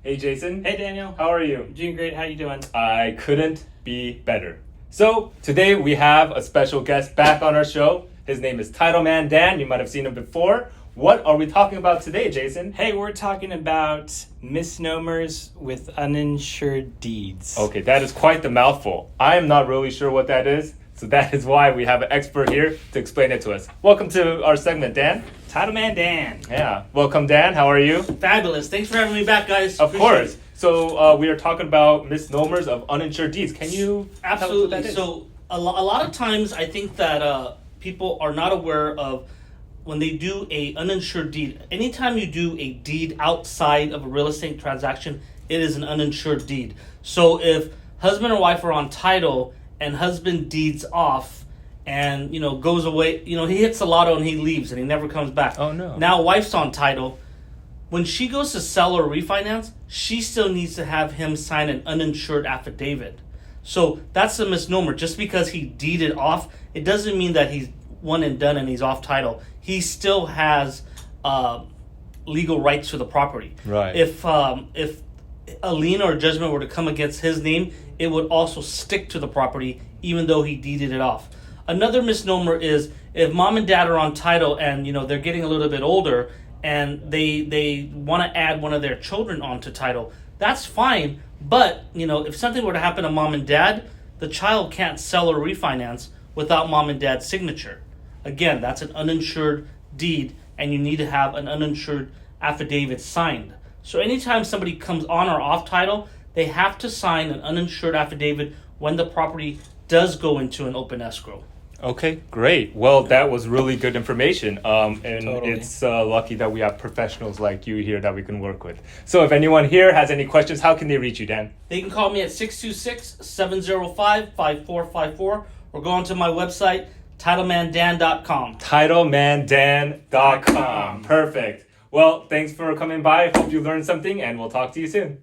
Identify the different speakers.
Speaker 1: Hey Jason.
Speaker 2: Hey Daniel.
Speaker 1: How are you?
Speaker 2: Doing great. How you doing?
Speaker 1: I couldn't be better. So today we have a special guest back on our show. His name is Title Man Dan. You might have seen him before. What are we talking about today, Jason?
Speaker 2: Hey, we're talking about misnomers with uninsured deeds.
Speaker 1: Okay, that is quite the mouthful. I am not really sure what that is, so that is why we have an expert here to explain it to us. Welcome to our segment, Dan.
Speaker 2: Title Man Dan.
Speaker 1: Yeah, welcome, Dan. How are you?
Speaker 3: Fabulous. Thanks for having me back, guys.
Speaker 1: Of
Speaker 3: Appreciate
Speaker 1: course.
Speaker 3: it.
Speaker 1: So we are talking about misnomers of uninsured deeds. Can you tell us what
Speaker 3: Absolutely.
Speaker 1: that is?
Speaker 3: So a lot of times I think that people are not aware of when they do a uninsured deed. Anytime you do a deed outside of a real estate transaction, it is an uninsured deed. So if husband and wife are on title and husband deeds off and goes away, he hits the lotto and he leaves and he never comes back.
Speaker 1: Oh, no.
Speaker 3: Now wife's on title. When she goes to sell or refinance, she still needs to have him sign an uninsured affidavit. So that's a misnomer. Just because he deeded off, it doesn't mean that he's one and done and he's off title. He still has legal rights to the property.
Speaker 1: Right.
Speaker 3: If a lien or a judgment were to come against his name, it would also stick to the property even though he deeded it off. Another misnomer is if mom and dad are on title and they're getting a little bit older and they want to add one of their children onto title, that's fine. But if something were to happen to mom and dad, the child can't sell or refinance without mom and dad's signature. Again, that's an uninsured deed, and you need to have an uninsured affidavit signed. So anytime somebody comes on or off title, they have to sign an uninsured affidavit when the property does go into an open escrow.
Speaker 1: Okay, great. Well, that was really good information. And
Speaker 2: Totally.
Speaker 1: it's lucky that we have professionals like you here that we can work with. So if anyone here has any questions, how can they reach you, Dan?
Speaker 3: They can call me at 626-705-5454 or go onto my website, TitleManDan.com.
Speaker 1: TitleManDan.com. Perfect. Well, thanks for coming by. Hope you learned something, and we'll talk to you soon.